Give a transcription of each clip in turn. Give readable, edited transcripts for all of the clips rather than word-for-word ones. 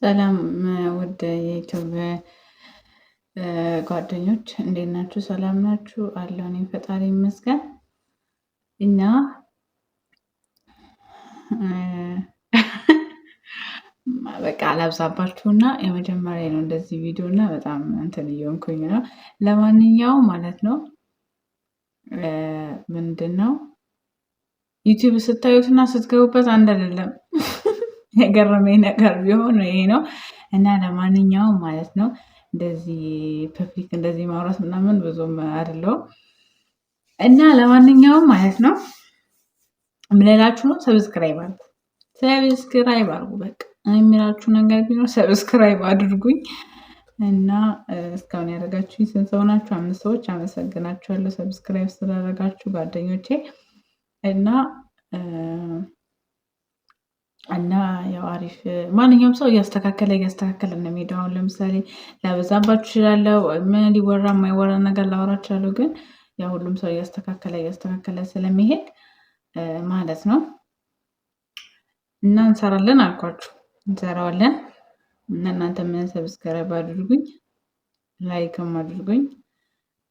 ሰላም ውድ የዩቲዩብ ጓደኞች እንዴት ናችሁ? ሰላም ናችሁ? አለሁ እኔ ፈጣሪ ይመስገን። እና በቃ አላብዛባችሁና የመጀመሪያ ነው እንደዚህ ቪዲዮ እና በጣም እንትን እየሆንኩኝ ነው። ለማንኛውም ማለት ነው ምንድነው ዩቲዩብ ስታዩትና ስትገቡበት አንድ አይደለም። የገረመኝ ነገር ቢሆን ይሄ ነው። እና ለማንኛውም ማለት ነው እንደዚህ ፐብሊክ እንደዚህ ማውራት ምናምን ብዙም አይደለሁም። እና ለማንኛውም ማለት ነው ምንላችሁ ነው ሰብስክራይብ አድርጉ፣ ሰብስክራይብ አድርጉ። በቃ የሚላችሁ ነገር ቢኖር ሰብስክራይብ አድርጉኝ። እና እስካሁን ያደረጋችሁኝ ስንት ሰው ናችሁ? 5 ሰዎች። አመሰግናችኋለሁ ሰብስክራይብ ስላደረጋችሁ ጓደኞቼ። እና ያው አሪፍ ማንኛውም ሰው እያስተካከለ ነው የሚሄደው። አሁን ለምሳሌ ላበዛባችሁ እችላለሁ፣ ምን ሊወራ የማይወራ ነገር ላወራ እችላለሁ። ግን ያው ሁሉም ሰው እያስተካከለ ስለሚሄድ ማለት ነው። እና እንሰራለን አልኳችሁ፣ እንሰራዋለን። እና እናንተ ምን ሰብስክራይብ አድርጉኝ፣ ላይክም አድርጉኝ፣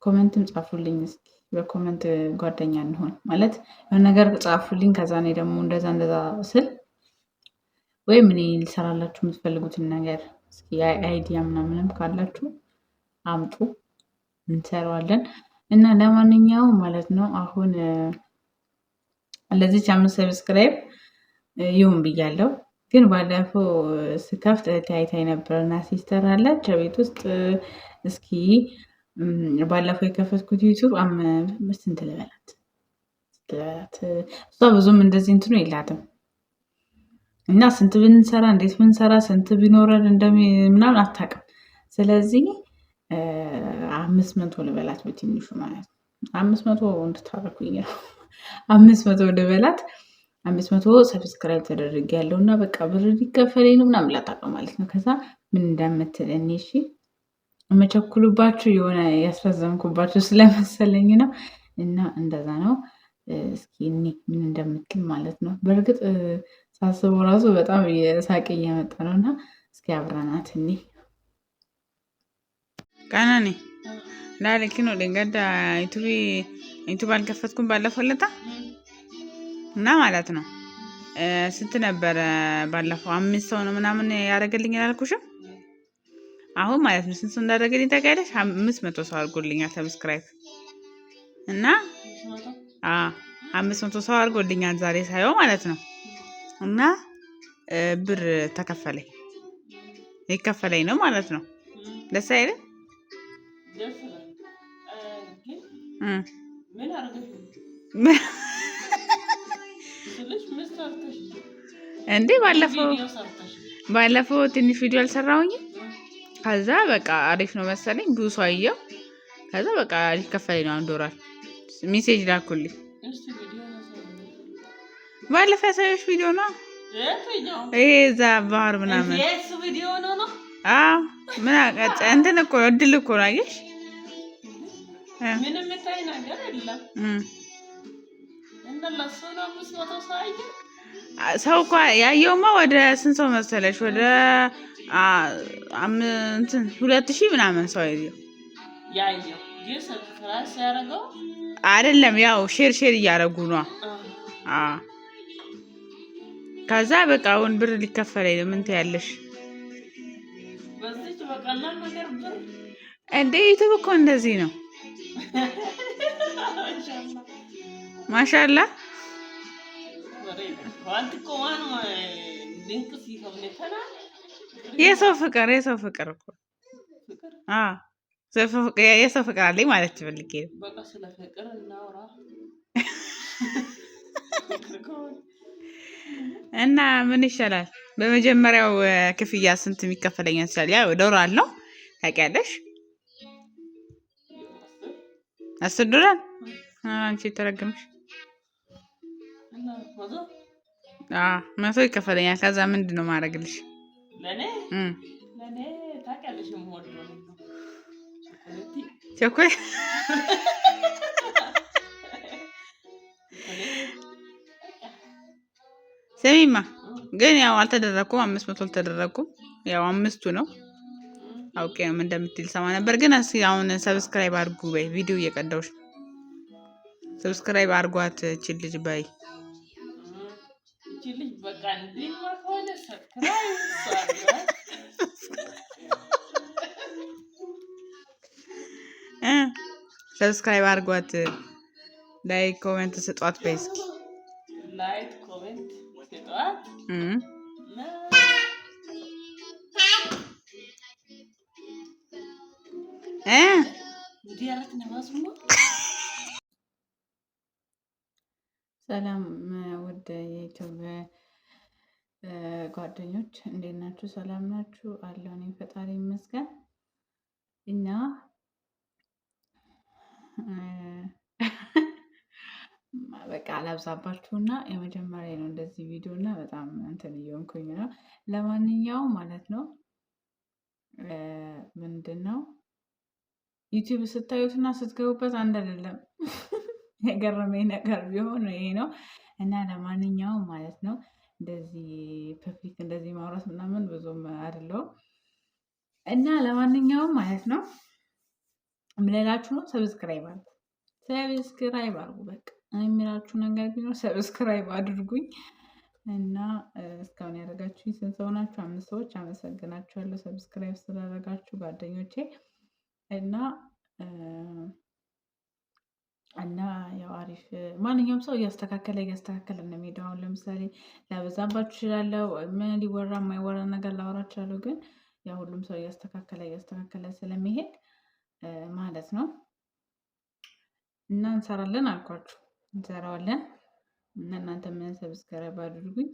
ኮሜንትም ጻፉልኝ። እስኪ በኮሜንት ጓደኛ እንሆን ማለት የሆነ ነገር ጻፉልኝ። ከዛ እኔ ደግሞ እንደዛ ስል ወይም እኔ ልሰራላችሁ የምትፈልጉትን ነገር እስኪ አይዲያ ምናምንም ካላችሁ አምጡ፣ እንሰራዋለን። እና ለማንኛውም ማለት ነው አሁን ለዚህ 5 ሰብስክራይብ ይሁን ብያለሁ። ግን ባለፈው ስከፍት ተያይታይ ነበርና ሲስተር አለች ቤት ውስጥ። እስኪ ባለፈው የከፈትኩት ዩቲዩብ ስንት ልበላት እሷ ብዙም እንደዚህ እንትኑ የላትም። እና ስንት ብንሰራ እንዴት ብንሰራ ስንት ቢኖረን ምናምን አታውቅም። ስለዚህ 500 ልበላት በትንሹ ማለት ነው። 500 እንድታረኩኝ ነው። 500 ልበላት። 500 ሰብስክራይብ ተደርጌያለሁ እና በቃ ብር ሊከፈለኝ ነው ምናምን ላታውቅም ማለት ነው። ከዛ ምን እንደምትል እኔ እሺ የምቸኩሉባችሁ የሆነ ያስረዘምኩባችሁ ስለመሰለኝ ነው። እና እንደዛ ነው። እስኪ እኔ ምን እንደምትል ማለት ነው። በእርግጥ ሳስበው ራሱ በጣም ሳቅ እየመጣ ነው። እና እስኪ አብረናት እኔ ቀናኔ ላልክ ነው ደንገዳ ዩቲዩብ አልከፈትኩም ባለፈው ለታ እና ማለት ነው ስንት ነበረ ባለፈው 5 ሰው ነው ምናምን ያደረገልኝ አላልኩሽም? አሁን ማለት ነው ስንት እንዳደረገልኝ ታውቂያለሽ? 500 ሰው አድርጎልኛል ሰብስክራይብ። እና 500 ሰው አድርጎልኛል ዛሬ ሳይሆን ማለት ነው። እና ብር ተከፈለኝ፣ ይከፈለኝ ነው ማለት ነው። ደስ አይልም? እንዴ ባለፈው ትንሽ ቪዲዮ አልሰራሁኝም። ከዛ በቃ አሪፍ ነው መሰለኝ ብዙ ሰው አየው። ከዛ በቃ ሊከፈለኝ ነው $1 ሜሴጅ ላኩልኝ። ባለፈው ያሳየሽ ቪዲዮ ነው ይሄ እዛ ባህር ምናምን። አዎ ምን አቀጨ እንትን እኮ እድል እኮ ነው አየሽ። ምንም የታይ ነገር የለም። እንደላሱ ነው 500 ሰው እኮ ያየውማ ወደ ስንት ሰው መሰለሽ? ወደ 2000 ምናምን ሰው ያየው ግን ሰብስክራይብ ሲያደርገው አይደለም፣ ያው ሼር እያደረጉ ነው። ከዛ በቃ አሁን ብር ሊከፈለኝ ነው። ምን ትያለሽ? በዚህ በቀላል ነገር ብር እንዴ! ዩቲዩብ እኮ እንደዚህ ነው። ማሻአላ የሰው ፍቅር እኮ የሰው ፍቅር አለኝ ማለት ትፈልጊ ነው። እና ምን ይሻላል? በመጀመሪያው ክፍያ ስንት የሚከፈለኝ ይችላል? ያው $1 ነው ታውቂያለሽ። $10 አንቺ ተረገምሽ። 100 ይከፈለኛል። ከዛ ምንድን ነው ማድረግልሽ? ለኔ ታውቂያለሽ ቸኮሌት ስሚማ ግን ያው አልተደረኩም። 500 አልተደረኩም። ያው 5ቱ ነው አውቄ ነው እንደምትል ሰማ ነበር። ግን እስኪ አሁን ሰብስክራይብ አድርጉ በይ። ቪዲዮ እየቀዳሁሽ ሰብስክራይብ አድርጓት እቺ ልጅ በይ። ሰብስክራይብ አድርጓት፣ ላይክ ኮሜንት ስጧት በይ እስኪ ላይክ ኮሜንት ስጧት። ሰላም ውድ የዩቲዩብ ጓደኞች እንዴት ናችሁ? ሰላም ናችሁ? አለሁ እኔ ፈጣሪ ይመስገን። እና በቃ አላብዛባችሁና የመጀመሪያ ነው እንደዚህ ቪዲዮ እና በጣም እንትን እየሆንኩኝ ነው። ለማንኛውም ማለት ነው ምንድን ነው ዩቲዩብ ስታዩትና ስትገቡበት አንድ አይደለም። የገረመኝ ነገር ቢሆን ይሄ ነው። እና ለማንኛውም ማለት ነው እንደዚህ ፐብሊክ እንደዚህ ማውራት ምናምን ብዙም አይደለሁም። እና ለማንኛውም ማለት ነው የምልላችሁ ነው ሰብስክራይብ አድርጉ፣ ሰብስክራይብ አድርጉ። በቃ የሚላችሁ ነገር ቢኖር ሰብስክራይብ አድርጉኝ። እና እስካሁን ያደረጋችሁኝ ስንት ሰው ናችሁ? 5 ሰዎች። አመሰግናችኋለሁ ሰብስክራይብ ስላደረጋችሁ ጓደኞቼ። እና ያው አሪፍ ማንኛውም ሰው እያስተካከለ ነው የሚሄደው። አሁን ለምሳሌ ላበዛባችሁ እችላለሁ፣ ምን ሊወራ የማይወራ ነገር ላወራ እችላለሁ። ግን ያው ሁሉም ሰው እያስተካከለ ስለሚሄድ ማለት ነው። እና እንሰራለን አልኳችሁ፣ እንሰራዋለን። እና እናንተ ምን ሰብስክራይብ አድርጉኝ፣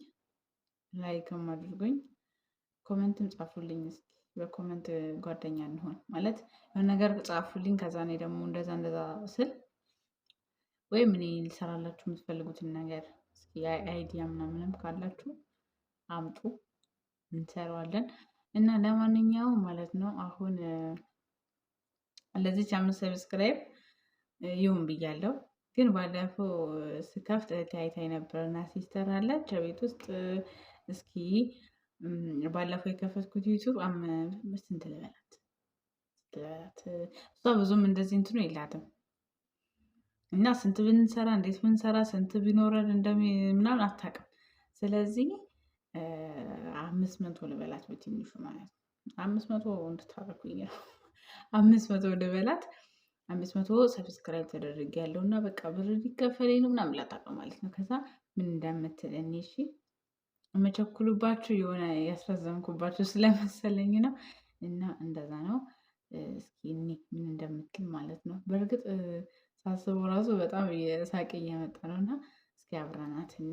ላይክም አድርጉኝ፣ ኮሜንትም ጻፉልኝ። እስኪ በኮሜንት ጓደኛ እንሆን ማለት የሆነ ነገር ጻፉልኝ። ከዛ እኔ ደግሞ እንደዛ ስል ወይም እኔ ልሰራላችሁ የምትፈልጉትን ነገር እስኪ አይዲያ ምናምንም ካላችሁ አምጡ፣ እንሰራዋለን። እና ለማንኛውም ማለት ነው አሁን ለዚች 5 ሰብስክራይብ ይሁን ብያለሁ። ግን ባለፈው ስከፍት ታይታይ ነበርና ሲስተር አለች ቤት ውስጥ። እስኪ ባለፈው የከፈትኩት ዩቲዩብ ስንት ልበላት እሷ ብዙም እንደዚህ እንትኑ የላትም። እና ስንት ብንሰራ እንዴት ብንሰራ ስንት ቢኖረን ምናምን አታውቅም። ስለዚህ 500 ልበላት በትንሹ ማለት ነው። 500 እንድታረኩኝ ነው። 500 ልበላት። 500 ሰብስክራይብ ተደርጌያለሁ እና በቃ ብር ሊከፈለኝ ነው ምናምን ላታውቅም ማለት ነው። ከዛ ምን እንደምትል እኔ እሺ የመቸኩሉባችሁ የሆነ ያስረዘምኩባችሁ ስለመሰለኝ ነው። እና እንደዛ ነው። እስኪ እኔ ምን እንደምትል ማለት ነው። በእርግጥ ሳስበው ራሱ በጣም ሳቄ እየመጣ ነው። እና እስኪ አብረናት እኔ